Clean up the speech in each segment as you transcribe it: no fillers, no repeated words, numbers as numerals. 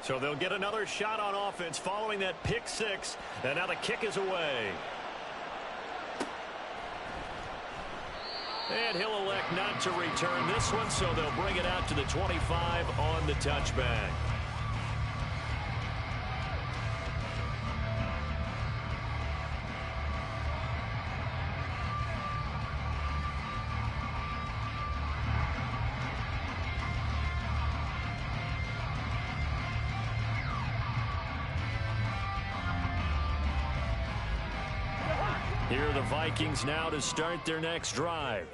So they'll get another shot on offense following that pick six. And now the kick is away. And he'll elect not to return this one, so they'll bring it out to the 25 on the touchback. Here are the Vikings now to start their next drive.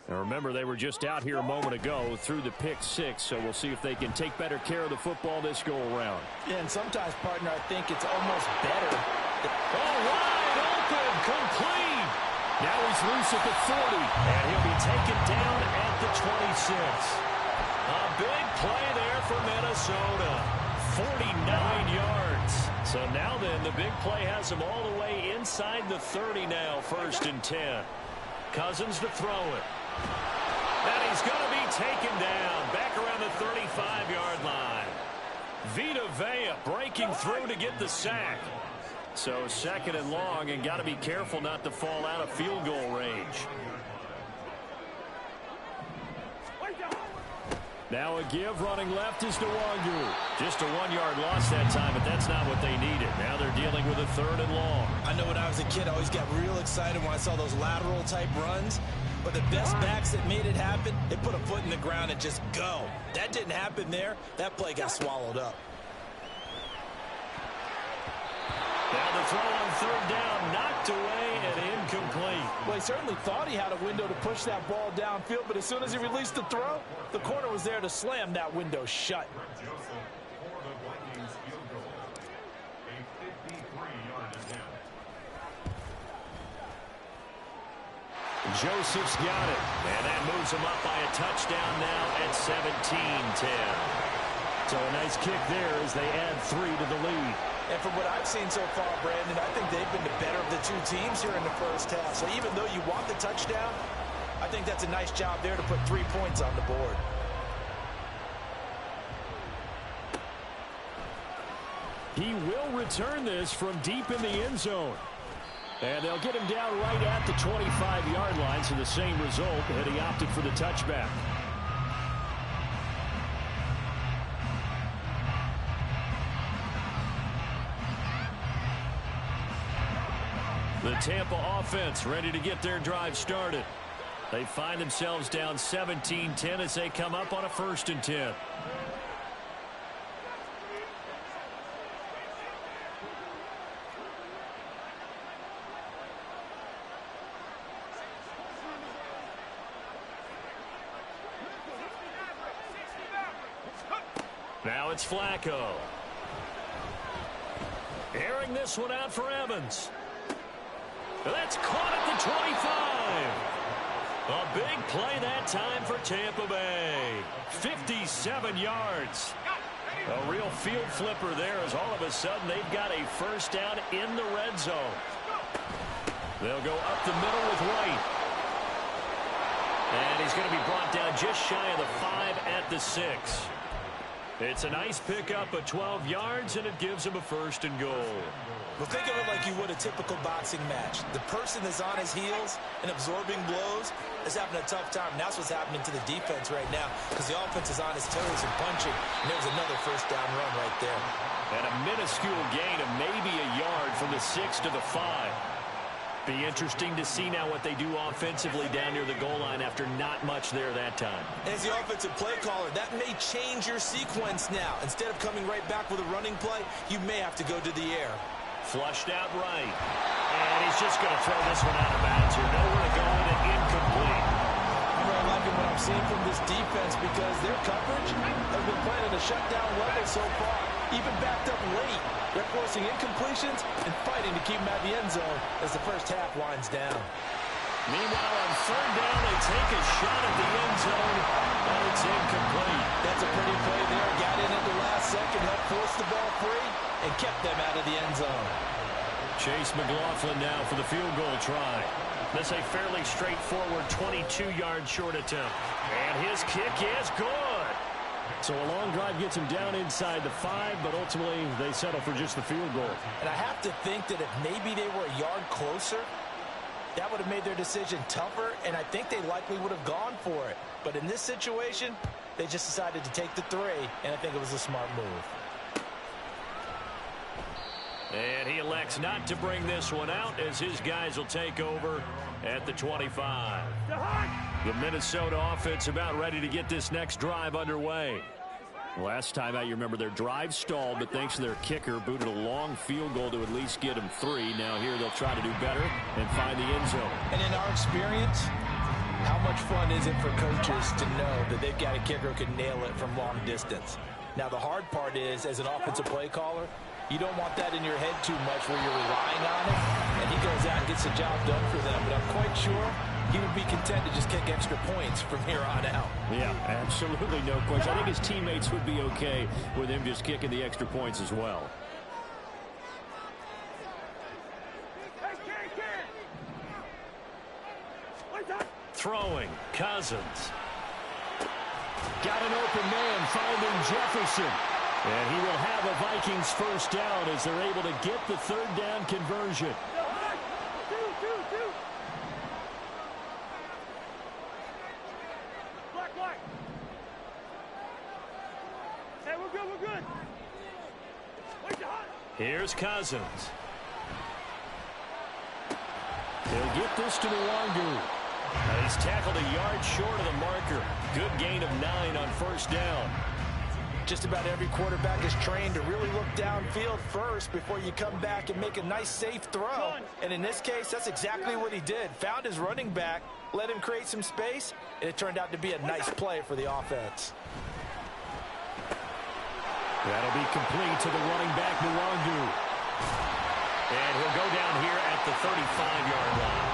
Now remember, they were just out here a moment ago through the pick six, so we'll see if they can take better care of the football this go-around. Yeah, and sometimes, partner, I think it's almost better. Oh, wide open, complete. Now he's loose at the 40, and he'll be taken down at the 26. A big play there for Minnesota. 49 yards. So now then, the big play has him all the way inside the 30 now, 1st and 10. Cousins to throw it. And he's going to be taken down back around the 35-yard line. Vita Vea breaking through to get the sack. So 2nd and long, and got to be careful not to fall out of field goal range. Now a give running left is Nwangu. Just a 1-yard loss that time, but that's not what they needed. Now they're dealing with a 3rd and long. I know when I was a kid, I always got real excited when I saw those lateral type runs. But the best backs that made it happen, they put a foot in the ground and just go. That didn't happen there. That play got swallowed up. Now the throw on 3rd down, knocked away and incomplete. Well, he certainly thought he had a window to push that ball downfield, but as soon as he released the throw, the corner was there to slam that window shut. Joseph's got it, and that moves him up by a touchdown now at 17-10. So a nice kick there as they add 3 to the lead. And from what I've seen so far, Brandon, I think they've been the better of the two teams here in the first half. So even though you want the touchdown, I think that's a nice job there to put 3 points on the board. He will return this from deep in the end zone. And they'll get him down right at the 25-yard line, so the same result, and he opted for the touchback. The Tampa offense ready to get their drive started. They find themselves down 17-10 as they come up on a 1st and 10. Now it's Flacco. Airing this one out for Evans. That's caught at the 25. A big play that time for Tampa Bay. 57 yards. A real field flipper there as all of a sudden they've got a 1st down in the red zone. They'll go up the middle with White. And he's going to be brought down just shy of the 5 at the 6. It's a nice pickup of 12 yards, and it gives him a 1st and goal. Well, think of it like you would a typical boxing match. The person that's on his heels and absorbing blows is having a tough time. And that's what's happening to the defense right now because the offense is on his toes and punching. And there's another 1st down run right there. And a minuscule gain of maybe a yard from the 6 to the 5. Be interesting to see now what they do offensively down near the goal line after not much there that time. As the offensive play caller, that may change your sequence now. Instead of coming right back with a running play, you may have to go to the air. Flushed out right. And he's just going to throw this one out of bounds here. Nowhere to go with it, incomplete. I'm really liking what I'm seeing from this defense because their coverage has been playing at a shutdown level so far. Even backed up late, they're forcing incompletions and fighting to keep them at the end zone as the first half winds down. Meanwhile, on 3rd down, they take a shot at the end zone, and it's incomplete. That's a pretty play there. Got in at the last second, helped force the ball free, and kept them out of the end zone. Chase McLaughlin now for the field goal try. This a fairly straightforward 22-yard short attempt. And his kick is good. So a long drive gets them down inside the 5, but ultimately they settle for just the field goal. And I have to think that if maybe they were a yard closer, that would have made their decision tougher, and I think they likely would have gone for it. But in this situation, they just decided to take the 3, and I think it was a smart move. And he elects not to bring this one out as his guys will take over at the 25. The Minnesota offense about ready to get this next drive underway. Last time out, you remember their drive stalled, but thanks to their kicker, booted a long field goal to at least get them 3. Now here they'll try to do better and find the end zone. And in our experience, how much fun is it for coaches to know that they've got a kicker who can nail it from long distance? Now the hard part is, as an offensive play caller, you don't want that in your head too much where you're relying on it, and he goes out and gets the job done for them. But I'm quite sure he would be content to just kick extra points from here on out. Yeah, absolutely no question. I think his teammates would be okay with him just kicking the extra points as well. Throwing, Cousins. Got an open man, finding Jefferson. And he will have a Vikings first down as they're able to get the 3rd down conversion. Hey, we're good, we're good. Here's Cousins. He'll get this to Nwangu. He's tackled a yard short of the marker. Good gain of 9 on first down. Just about every quarterback is trained to really look downfield first before you come back and make a nice, safe throw. And in this case, that's exactly what he did. Found his running back, let him create some space, and it turned out to be a nice play for the offense. That'll be complete to the running back, Nwangu. And he'll go down here at the 35-yard line.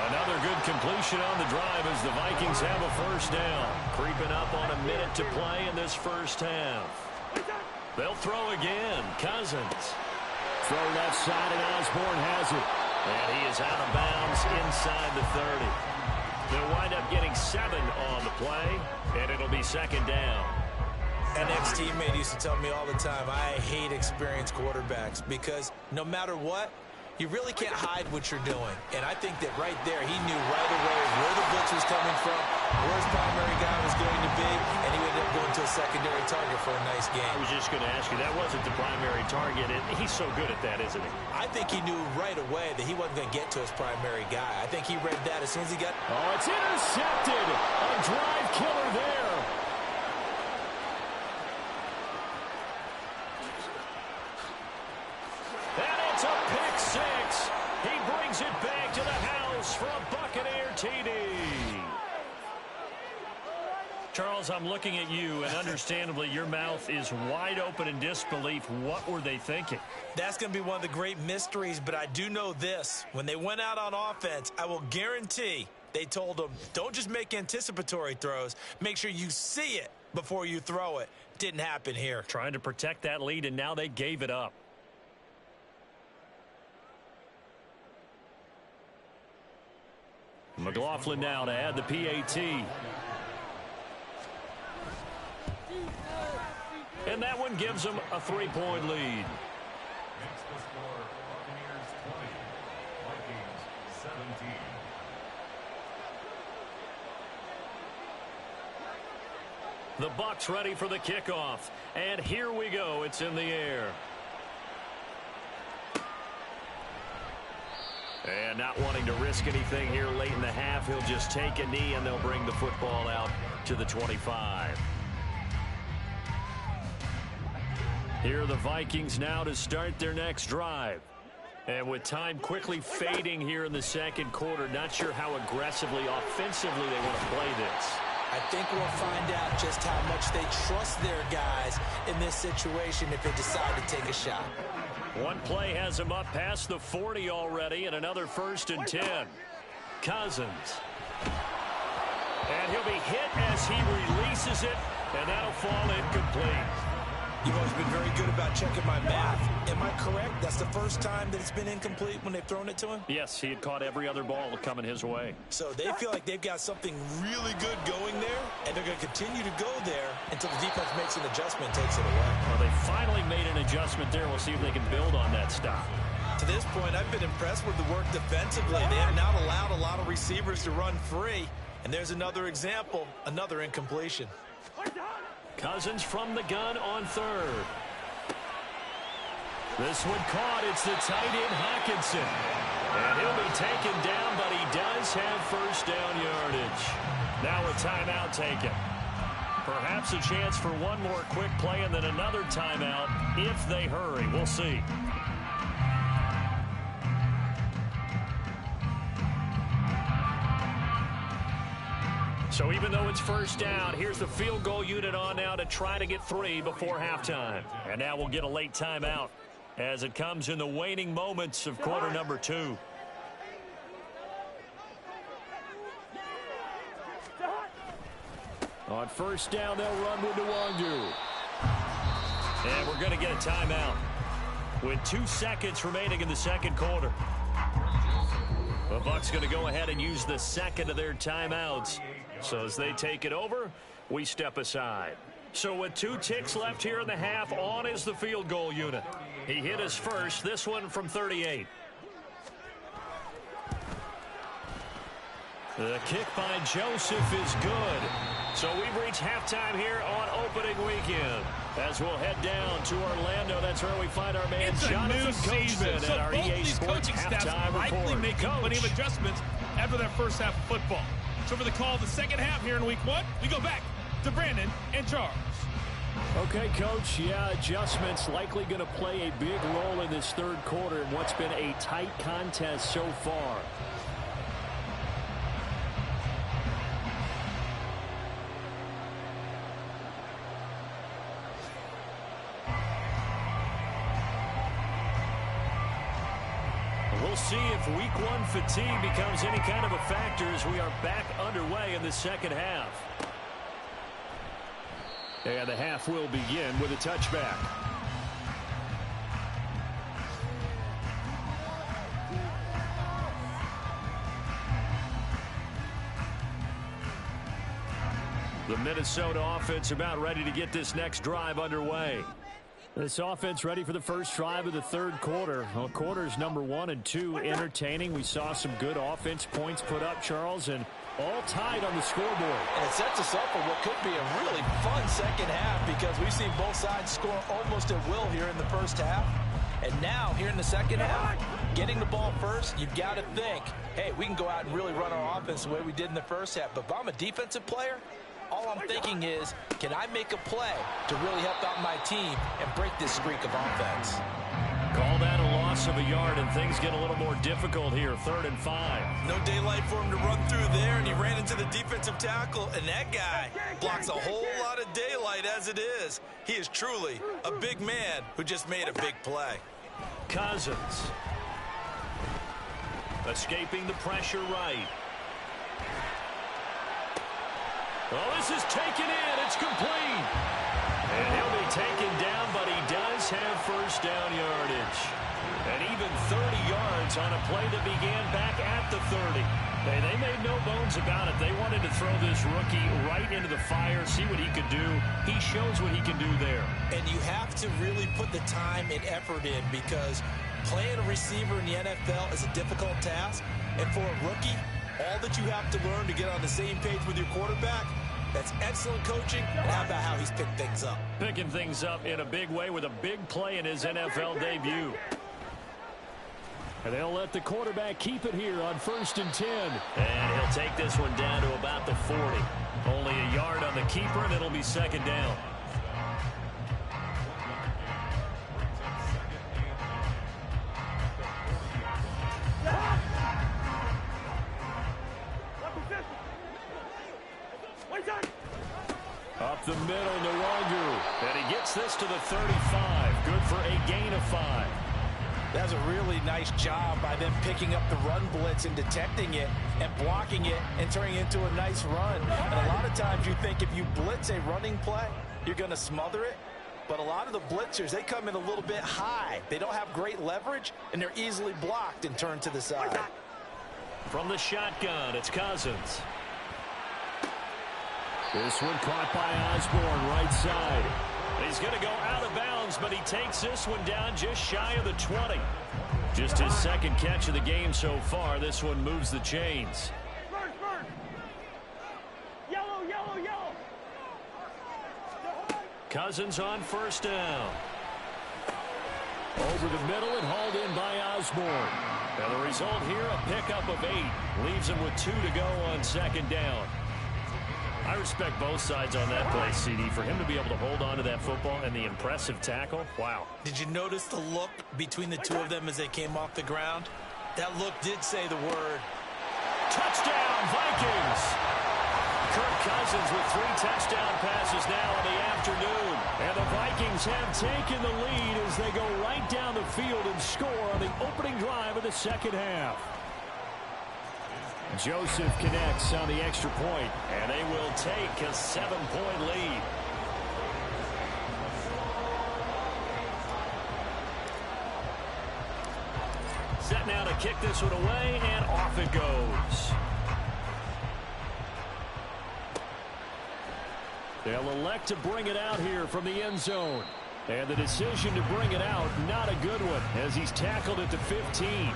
Another good completion on the drive as the Vikings have a first down. Creeping up on a minute to play in this first half. They'll throw again. Cousins. Throw left side, and Osborne has it. And he is out of bounds inside the 30. They'll wind up getting 7 on the play, and it'll be 2nd down. An ex-teammate used to tell me all the time, I hate experienced quarterbacks because no matter what, you really can't hide what you're doing. And I think that right there, he knew right away where the blitz was coming from, where his primary guy was going to be, and he ended up going to a secondary target for a nice game. I was just going to ask you, that wasn't the primary target, and he's so good at that, isn't he? I think he knew right away that he wasn't going to get to his primary guy. I think he read that as soon as he got... Oh, it's intercepted! A drive killer there! And it's a pick 6. He brings it back to the house for a Buccaneer TD. Charles, I'm looking at you, and understandably, your mouth is wide open in disbelief. What were they thinking? That's going to be one of the great mysteries, but I do know this. When they went out on offense, I will guarantee they told them, don't just make anticipatory throws. Make sure you see it before you throw it. Didn't happen here. Trying to protect that lead, and now they gave it up. McLaughlin now to add the PAT. And that one gives them a 3-point lead. The Bucs ready for the kickoff. And here we go. It's in the air. And not wanting to risk anything here late in the half, he'll just take a knee and they'll bring the football out to the 25. Here are the Vikings now to start their next drive. And with time quickly fading here in the second quarter, not sure how aggressively, offensively they want to play this. I think we'll find out just how much they trust their guys in this situation if they decide to take a shot. One play has him up past the 40 already, and another 1st and 10. Cousins. And he'll be hit as he releases it, and that'll fall incomplete. You've always been very good about checking my math. Am I correct? That's the first time that it's been incomplete when they've thrown it to him? Yes, he had caught every other ball coming his way. So they feel like they've got something really good going there, and they're going to continue to go there until the defense makes an adjustment and takes it away. Well, they finally made an adjustment there. We'll see if they can build on that stop. To this point, I've been impressed with the work defensively. They have not allowed a lot of receivers to run free. And there's another example, another incompletion. Cousins from the gun on third. This one caught. It's the tight end, Hawkinson. And he'll be taken down, but he does have first down yardage. Now a timeout taken. Perhaps a chance for one more quick play and then another timeout if they hurry. We'll see. So even though it's first down, here's the field goal unit on now to try to get 3 before halftime. And now we'll get a late timeout as it comes in the waning moments of quarter number 2. On first down, they'll run with Nwangu. And we're going to get a timeout with 2 seconds remaining in the second quarter. The Bucs going to go ahead and use the second of their timeouts. So as they take it over, we step aside. So with 2 ticks left here in the half, on is the field goal unit. He hit his first, this one from 38. The kick by Joseph is good. So we've reached halftime here on opening weekend. As we'll head down to Orlando, that's where we find our man Jonathan Coachman so at our both EA these Sports coaching staffs halftime likely report. making plenty of adjustments after their first half of football. So for the call of the second half here in week 1, we go back to Brandon and Charles. Okay, Coach, yeah, adjustments likely going to play a big role in this third quarter in what's been a tight contest so far. We'll see if week 1 fatigue becomes any kind of a factor as we are back underway in the second half. And the half will begin with a touchback. The Minnesota offense about ready to get this next drive underway. This offense ready for the first drive of the third quarter. Well, quarters number 1 and 2 entertaining. We saw some good offense points put up, Charles, and all tied on the scoreboard. And it sets us up for what could be a really fun second half because we've seen both sides score almost at will here in the first half. And now, here in the second half, getting the ball first, you've got to think, hey, we can go out and really run our offense the way we did in the first half. But if I'm a defensive player, all I'm thinking is, can I make a play to really help out my team and break this streak of offense? Call that a loss of a yard, and things get a little more difficult here, 3rd and 5. No daylight for him to run through there, and he ran into the defensive tackle, and that guy blocks a whole lot of daylight as it is. He is truly a big man who just made a big play. Cousins. Escaping the pressure right. Well, this is taken in. It's complete. And he'll be taken down, but he does have first down yardage. And even 30 yards on a play that began back at the 30. They made no bones about it. They wanted to throw this rookie right into the fire, see what he could do. He shows what he can do there. And you have to really put the time and effort in because playing a receiver in the NFL is a difficult task. And for a rookie, all that you have to learn to get on the same page with your quarterback, that's excellent coaching. And how about how he's picked things up? Picking things up in a big way with a big play in his NFL debut. And they'll let the quarterback keep it here on 1st and 10. And he'll take this one down to about the 40. Only a yard on the keeper, and it'll be second down. Up the middle, Nwangu. And he gets this to the 35. Good for a gain of 5. That's a really nice job by them picking up the run blitz and detecting it and blocking it and turning it into a nice run. And a lot of times you think if you blitz a running play, you're going to smother it. But a lot of the blitzers, they come in a little bit high. They don't have great leverage, and they're easily blocked and turned to the side. From the shotgun, it's Cousins. This one caught by Osborne, right side. He's going to go out of bounds, but he takes this one down just shy of the 20. Just his second catch of the game so far. This one moves the chains. First. Yellow. Cousins on first down. Over the middle and hauled in by Osborne. And the result here, a pickup of 8. Leaves him with 2 to go on second down. I respect both sides on that play, CD. For him to be able to hold on to that football and the impressive tackle, wow. Did you notice the look between the two of them as they came off the ground? That look did say the word. Touchdown, Vikings! Kirk Cousins with 3 touchdown passes now in the afternoon. And the Vikings have taken the lead as they go right down the field and score on the opening drive of the second half. Joseph connects on the extra point, and they will take a 7-point lead. Set now to kick this one away, and off it goes. They'll elect to bring it out here from the end zone. And the decision to bring it out, not a good one, as he's tackled at the 15.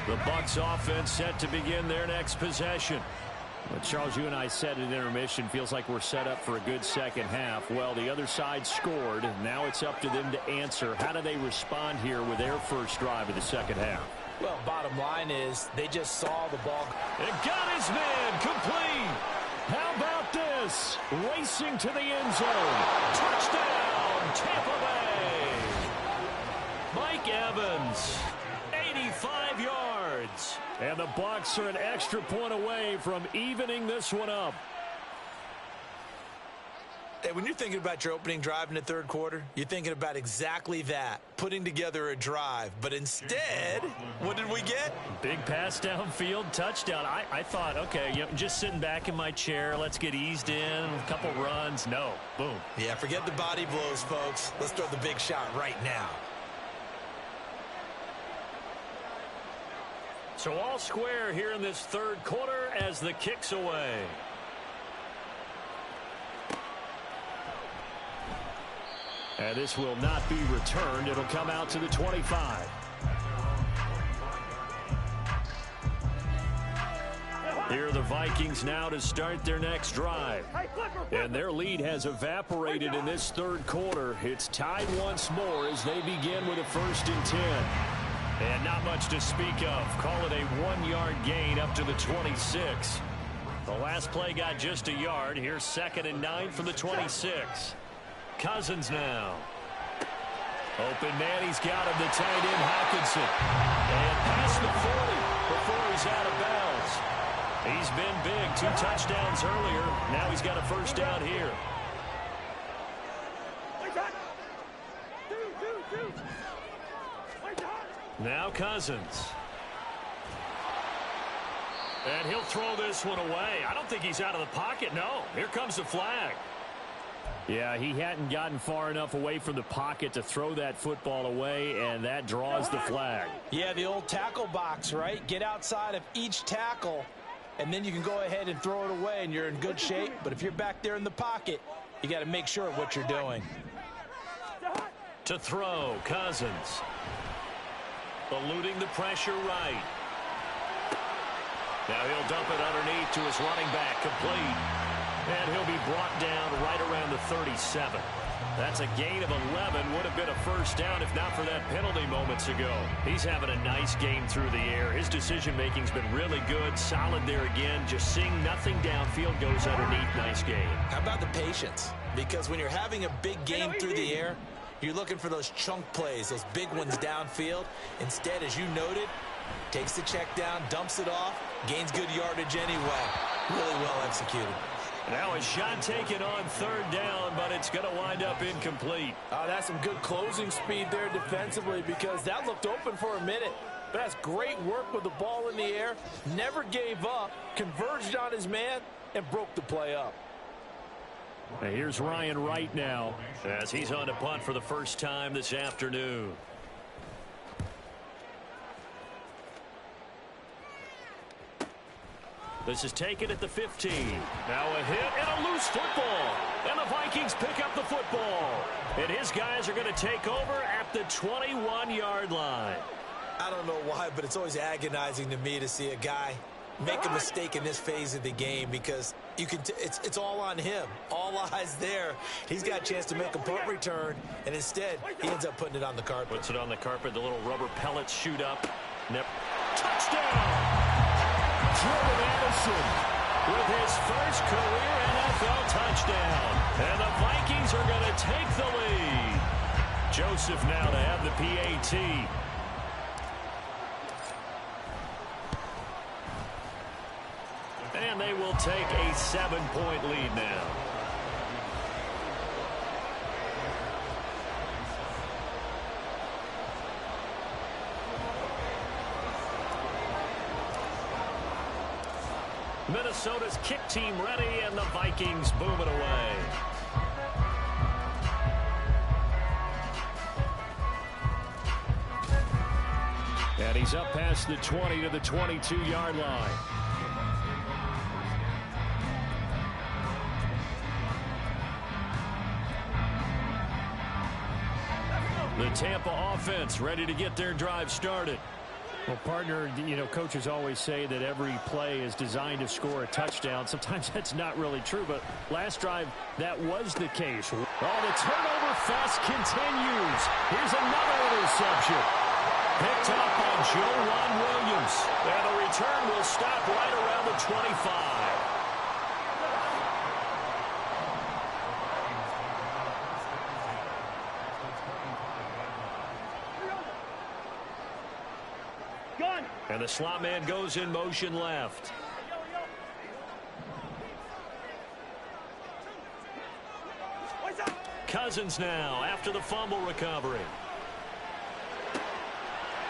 The Bucs offense set to begin their next possession. Well, Charles, you and I said at intermission, feels like we're set up for a good second half. Well, the other side scored. Now it's up to them to answer. How do they respond here with their first drive of the second half? Well, bottom line is they just saw the ball. It got his man complete. How about this? Racing to the end zone. Touchdown, Tampa Bay. Mike Evans, 85 yards. And the Bucs are an extra point away from evening this one up. Hey, when you're thinking about your opening drive in the third quarter, you're thinking about exactly that, putting together a drive. But instead, what did we get? Big pass downfield, touchdown. I thought, okay, just sitting back in my chair, let's get eased in, a couple runs. No, boom. Yeah, forget the body blows, folks. Let's throw the big shot right now. So all square here in this third quarter as the kick's away. And this will not be returned. It'll come out to the 25. Here are the Vikings now to start their next drive. And their lead has evaporated in this third quarter. It's tied once more as they begin with a 1st and 10. And not much to speak of. Call it a 1-yard gain up to the 26. The last play got just a yard. Here's 2nd and 9 from the 26. Cousins now. Open man, he's got him, the tight end Hawkinson. And past the 40 before he's out of bounds. He's been big, 2 touchdowns earlier. Now he's got a 1st down here. Now Cousins. And he'll throw this one away. I don't think he's out of the pocket, no. Here comes the flag. Yeah, he hadn't gotten far enough away from the pocket to throw that football away, and that draws the flag. Yeah, the old tackle box, right? Get outside of each tackle, and then you can go ahead and throw it away, and you're in good shape. But if you're back there in the pocket, you got to make sure of what you're doing. To throw, Cousins. Eluding the pressure right. Now he'll dump it underneath to his running back, complete. And he'll be brought down right around the 37. That's a gain of 11. Would have been a 1st down if not for that penalty moments ago. He's having a nice game through the air. His decision-making's been really good. Solid there again. Just seeing nothing downfield, goes underneath. Nice game. How about the patience? Because when you're having a big game through the air, you're looking for those chunk plays, those big ones downfield. Instead, as you noted, takes the check down, dumps it off, gains good yardage anyway. Really well executed. Now a shot taken on third down, but it's going to wind up incomplete. That's some good closing speed there defensively because that looked open for a minute. But that's great work with the ball in the air. Never gave up, converged on his man, and broke the play up. And here's Ryan Wright now as he's on to punt for the first time this afternoon. This is taken at the 15. Now a hit and a loose football. And the Vikings pick up the football. And his guys are going to take over at the 21-yard line. I don't know why, but it's always agonizing to me to see a guy make a mistake in this phase of the game because you can it's all on him. All eyes there. He's got a chance to make a punt return, and instead he ends up putting it on the carpet. Puts it on the carpet. The little rubber pellets shoot up. Touchdown! Jordan Addison with his first career NFL touchdown. And the Vikings are going to take the lead. Joseph now to have the PAT. And they will take a 7-point lead now. Minnesota's kick team ready, and the Vikings boom it away. And he's up past the 20 to the 22-yard line. The Tampa offense ready to get their drive started. Well, partner, coaches always say that every play is designed to score a touchdown. Sometimes that's not really true, but last drive, that was the case. Oh, the turnover fest continues. Here's another interception. Picked up by Joe Williams. And the return will stop right around the 25. And the slot man goes in motion left. Cousins now after the fumble recovery.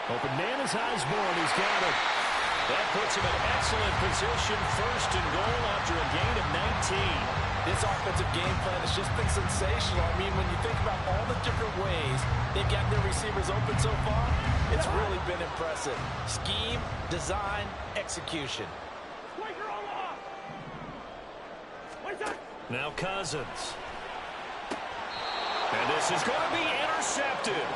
Open man is Osborne. He's got it. That puts him in excellent position. First and goal after a gain of 19. This offensive game plan has just been sensational. I mean, when you think about all the different ways they've gotten their receivers open so far, it's really been impressive. Scheme, design, execution. Now Cousins. And this is going to be intercepted.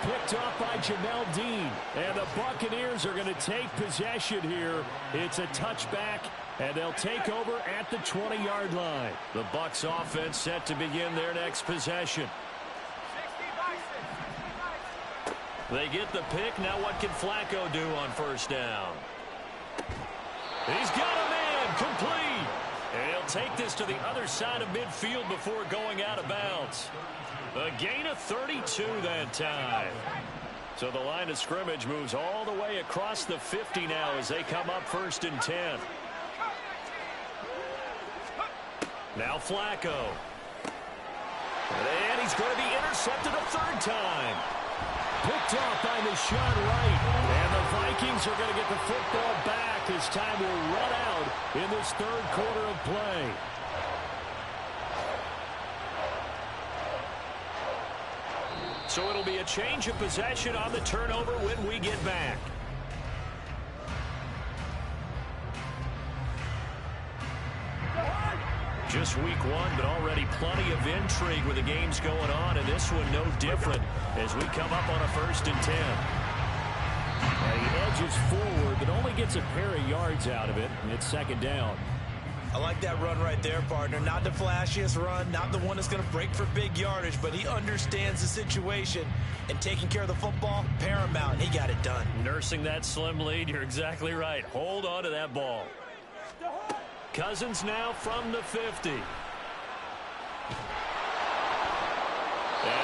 Picked off by Jamel Dean. And the Buccaneers are going to take possession here. It's a touchback, and they'll take over at the 20-yard line. The Bucs offense set to begin their next possession. They get the pick. Now what can Flacco do on first down? He's got a man complete. And he'll take this to the other side of midfield before going out of bounds. A gain of 32 that time. So the line of scrimmage moves all the way across the 50 now as they come up first and 10. Now Flacco. And he's going to be intercepted a third time. Picked off by Deshaun Wright. And the Vikings are going to get the football back as time will run out in this third quarter of play. So it'll be a change of possession on the turnover when we get back. Just week one, but already plenty of intrigue with the games going on, and this one no different as we come up on a first and 10. And he edges forward, but only gets a pair of yards out of it, and it's second down. I like that run right there, partner. Not the flashiest run, not the one that's going to break for big yardage, but he understands the situation, and taking care of the football, paramount, and he got it done. Nursing that slim lead, you're exactly right. Hold on to that ball. Cousins now from the 50. And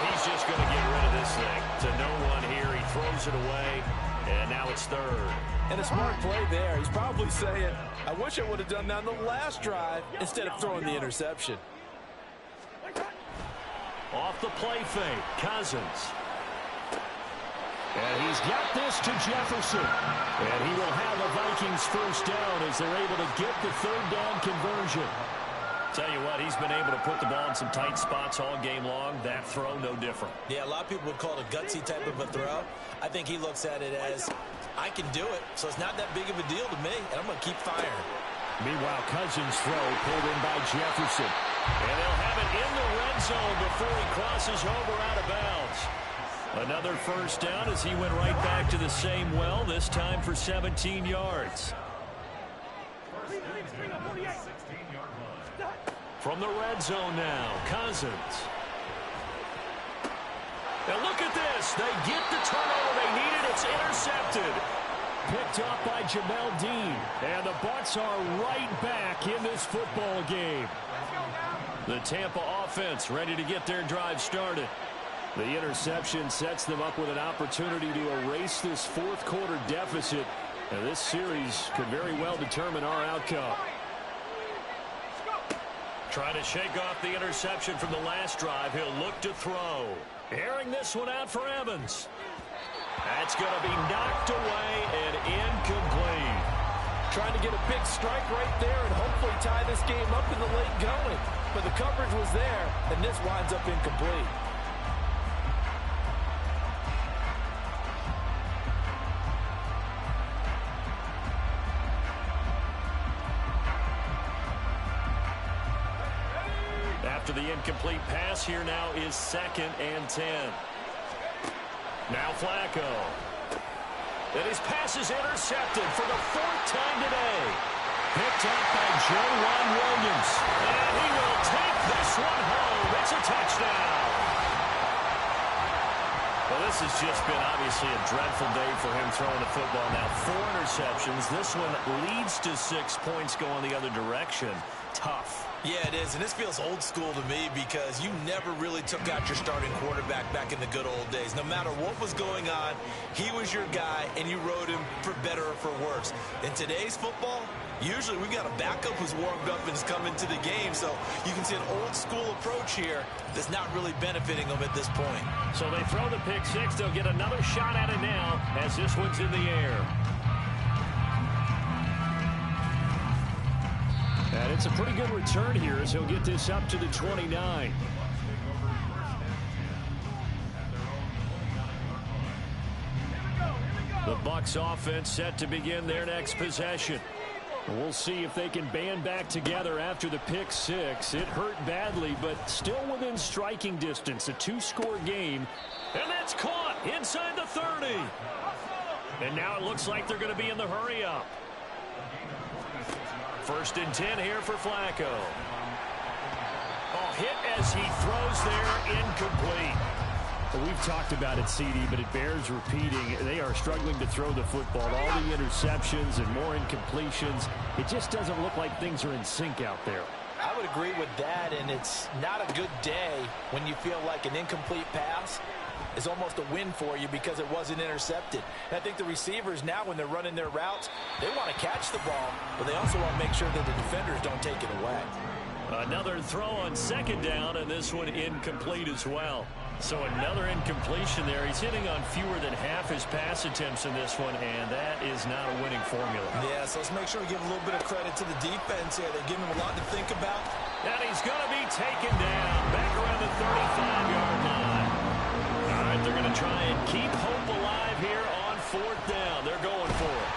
he's just going to get rid of this thing to no one here. He throws throws it away, and now it's third. And a smart play there. He's probably saying, I wish I would have done that on the last drive instead of throwing the interception. Off the play fake, Cousins. And he's got this to Jefferson. And he will have a Vikings first down as they're able to get the third down conversion. Tell you what, he's been able to put the ball in some tight spots all game long. That throw, no different. Yeah, a lot of people would call it a gutsy type of a throw. I think he looks at it as, I can do it, so it's not that big of a deal to me, and I'm going to keep firing. Meanwhile, Cousins' throw pulled in by Jefferson. And they'll have it in the red zone before he crosses over out of bounds. Another first down as he went right back to the same well, this time for 17 yards. From the red zone now, Cousins. And look at this. They get the turnover they needed. It's intercepted. Picked up by Jamel Dean. And the Bucs are right back in this football game. The Tampa offense ready to get their drive started. The interception sets them up with an opportunity to erase this fourth quarter deficit. And this series could very well determine our outcome. Trying to shake off the interception from the last drive. He'll look to throw. Airing this one out for Evans. That's going to be knocked away and incomplete. Trying to get a big strike right there and hopefully tie this game up in the late going. But the coverage was there, and this winds up incomplete. After the incomplete pass, here now is 2nd and 10. Now Flacco. And his pass is intercepted for the 4th time today. Picked up by J.1. Williams. And he will take this one home. It's a touchdown. Well, this has just been obviously a dreadful day for him throwing the football. Now 4 interceptions. This one leads to 6 points going the other direction. Tough. Yeah, it is, and this feels old school to me because you never really took out your starting quarterback back in the good old days. No matter what was going on, he was your guy, and you rode him for better or for worse. In today's football, usually we've got a backup who's warmed up and is coming to the game, so you can see an old school approach here that's not really benefiting them at this point. So they throw the pick six. They'll get another shot at it now as this one's in the air. And it's a pretty good return here as he'll get this up to the 29. The Bucs offense set to begin their next possession. We'll see if they can band back together after the pick six. It hurt badly, but still within striking distance. A 2-score game. And that's caught inside the 30. And now it looks like they're going to be in the hurry up. 1st and 10 here for Flacco. Oh, hit as he throws there, incomplete. Well, we've talked about it, CD, but it bears repeating. They are struggling to throw the football. All the interceptions and more incompletions. It just doesn't look like things are in sync out there. I would agree with that, and it's not a good day when you feel like an incomplete pass is almost a win for you because it wasn't intercepted. And I think the receivers now, when they're running their routes, they want to catch the ball, but they also want to make sure that the defenders don't take it away. Another throw on 2nd down, and this one incomplete as well. So another incompletion there. He's hitting on fewer than half his pass attempts in this one, and that is not a winning formula. Yeah, so let's make sure we give a little bit of credit to the defense here. They're giving him a lot to think about. And he's going to be taken down back around the 35-yard line. All right, they're going to try and keep hope alive here on 4th down. They're going for it.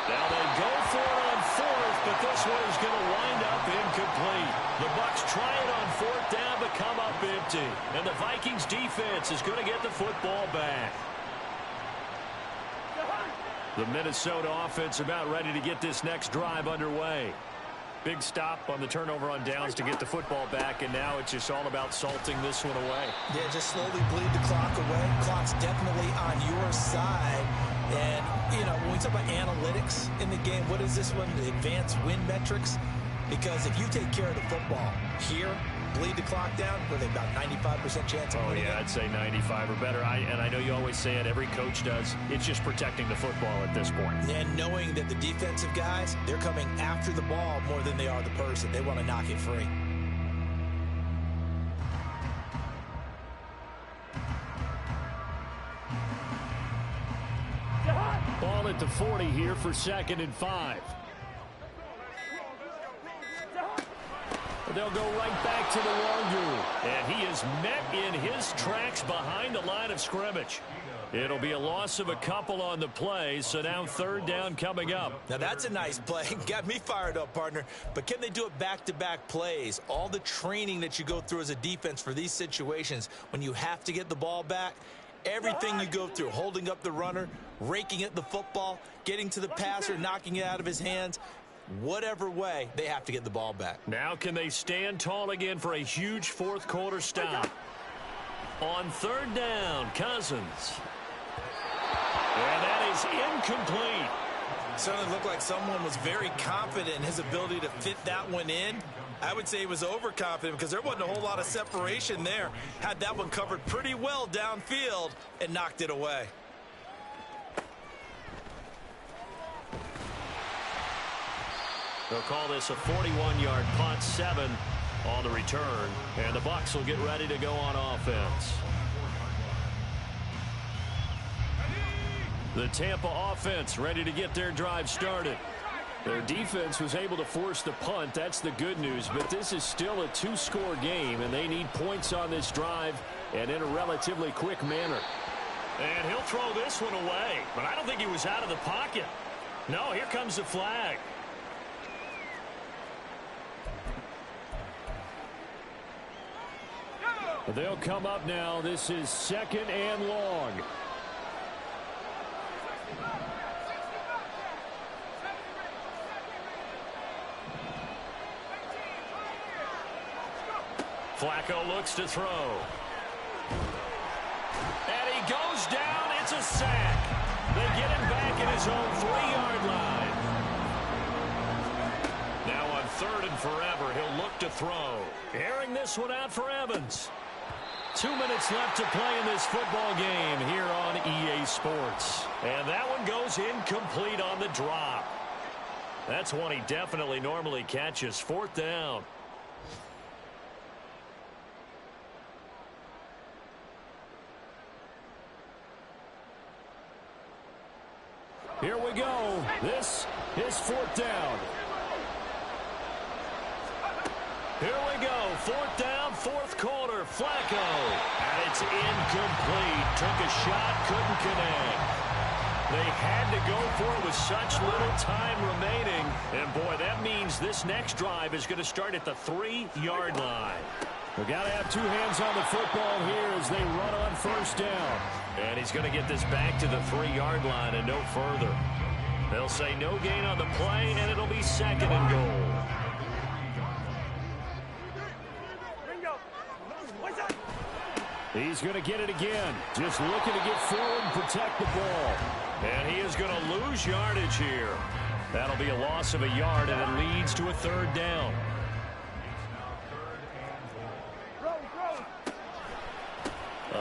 Now they go for it on 4th, but this one is going to wind up incomplete. The Bucs try it on 4th down, but come up empty. And the Vikings defense is going to get the football back. The Minnesota offense about ready to get this next drive underway. Big stop on the turnover on downs to get the football back, and now it's just all about salting this one away. Yeah, just slowly bleed the clock away. Clock's definitely on your side. And, you know, when we talk about analytics in the game, what is this one? The advanced win metrics? Because if you take care of the football here, bleed the clock down, with about 95% chance of winning. Oh, yeah, I'd say 95 or better. And I know you always say it, every coach does. It's just protecting the football at this point. And knowing that the defensive guys, they're coming after the ball more than they are the person. They want to knock it free. Ball at the 40 here for 2nd and 5. They'll go right back to the Wangoo. And he is met in his tracks behind the line of scrimmage. It'll be a loss of a couple on the play, so now 3rd down coming up. Now that's a nice play. Got me fired up, partner. But can they do it back-to-back plays? All the training that you go through as a defense for these situations, when you have to get the ball back, everything you go through, holding up the runner, raking at the football, getting to the passer, knocking it out of his hands, whatever way, they have to get the ball back. Now can they stand tall again for a huge 4th quarter stop? On 3rd down, Cousins. And that is incomplete. Certainly looked like someone was very confident in his ability to fit that one in. I would say he was overconfident because there wasn't a whole lot of separation there. Had that one covered pretty well downfield and knocked it away. They'll call this a 41-yard punt, 7 on the return, and the Bucs will get ready to go on offense. The Tampa offense ready to get their drive started. Their defense was able to force the punt. That's the good news, but this is still a 2-score game, and they need points on this drive and in a relatively quick manner. And he'll throw this one away, but I don't think he was out of the pocket. No, here comes the flag. They'll come up now. This is 2nd and long. Flacco looks to throw. And he goes down. It's a sack. They get him back at his own 3-yard line. Now on 3rd and forever, he'll look to throw. Airing this one out for Evans. 2 minutes left to play in this football game here on EA Sports. And that one goes incomplete on the drop. That's one he definitely normally catches. 4th down. Here we go. This is 4th down. Here we go. 4th down, 4th quarter. Flacco. And it's incomplete. Took a shot, couldn't connect. They had to go for it with such little time remaining. And, boy, that means this next drive is going to start at the 3-yard line. We've got to have 2 hands on the football here as they run on 1st down. And he's going to get this back to the 3-yard line and no further. They'll say no gain on the play, and it'll be 2nd and goal. He's going to get it again. Just looking to get forward and protect the ball. And he is going to lose yardage here. That'll be a loss of a yard, and it leads to a 3rd down.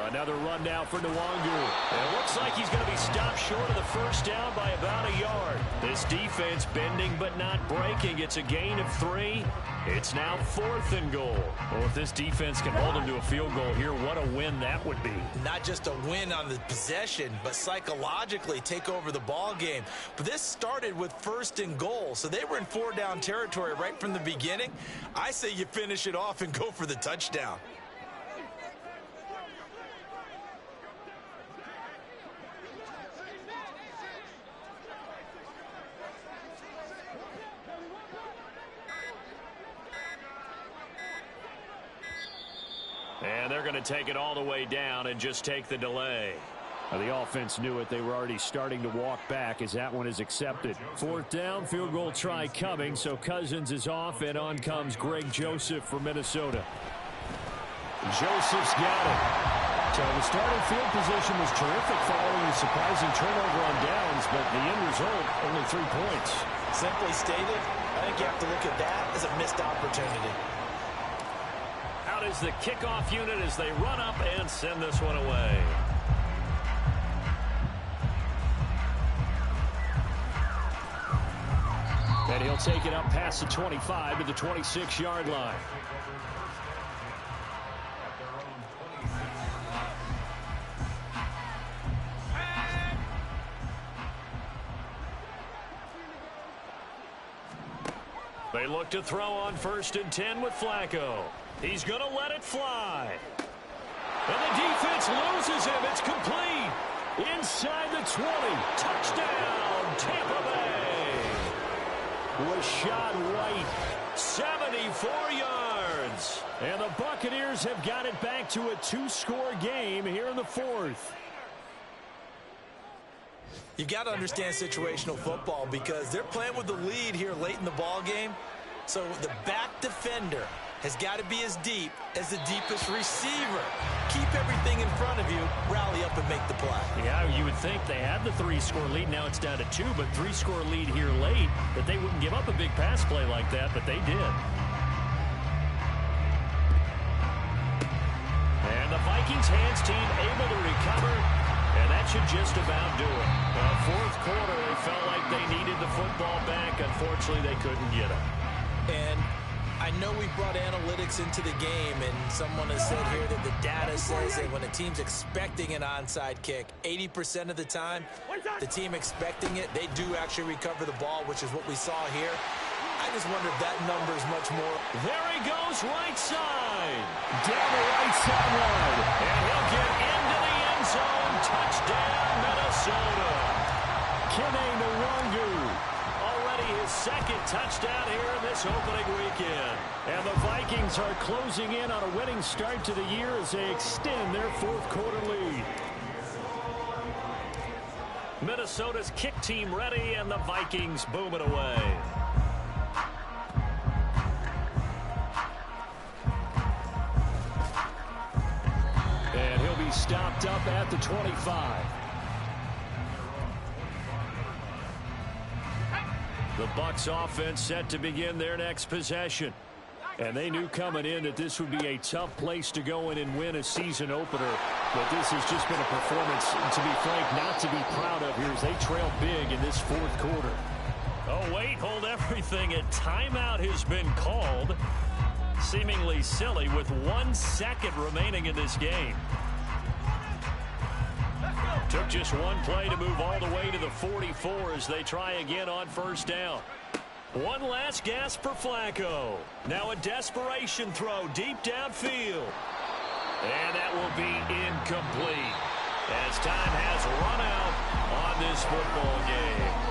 Another run now for Nwangu. And it looks like he's going to be stopped short of the 1st down by about a yard. This defense bending but not breaking. It's a gain of 3. It's now 4th and goal. Well, if this defense can hold him to a field goal here, what a win that would be. Not just a win on the possession, but psychologically take over the ball game. But this started with 1st and goal, so they were in 4-down territory right from the beginning. I say you finish it off and go for the touchdown. And they're going to take it all the way down and just take the delay. The offense knew it. They were already starting to walk back as that one is accepted. 4th down, field goal try coming. So Cousins is off, and on comes Greg Joseph for Minnesota. Joseph's got it. So the starting field position was terrific following a surprising turnover on downs, but the end result, only 3 points. Simply stated, I think you have to look at that as a missed opportunity. out as the kickoff unit as they run up and send this one away. And he'll take it up past the 25 to the 26-yard line. They look to throw on 1st and 10 with Flacco. He's going to let it fly. And the defense loses him. It's complete. Inside the 20. Touchdown, Tampa Bay. Was shot right. 74 yards. And the Buccaneers have got it back to a 2-score game here in the 4th. You've got to understand situational football because they're playing with the lead here late in the ball game. So the back defender has got to be as deep as the deepest receiver. Keep everything in front of you, rally up and make the play. Yeah, you would think they had the 3-score lead. Now it's down to 2, but 3-score lead here late, that they wouldn't give up a big pass play like that, but they did. And the Vikings hands team able to recover, and that should just about do it. 4th quarter, they felt like they needed the football back. Unfortunately, they couldn't get it. And I know we brought analytics into the game, and someone has said here that the data says that when a team's expecting an onside kick, 80% of the time, the team expecting it, they do actually recover the ball, which is what we saw here. I just wonder if that number is much more. There he goes, right side. Down the right sideline. And he'll get into the end zone. Touchdown, Minnesota. Kene Nwangu. Already his 2nd touchdown here in this opening weekend. And the Vikings are closing in on a winning start to the year as they extend their 4th quarter lead. Minnesota's kick team ready, and the Vikings boom it away. And he'll be stopped up at the 25. The Bucs offense set to begin their next possession. And they knew coming in that this would be a tough place to go in and win a season opener. But this has just been a performance, to be frank, not to be proud of here as they trail big in this 4th quarter. Oh, wait, hold everything. A timeout has been called. Seemingly silly with 1 second remaining in this game. Took just one play to move all the way to the 44 as they try again on 1st down. One last gasp for Flacco. Now a desperation throw deep downfield. And that will be incomplete as time has run out on this football game.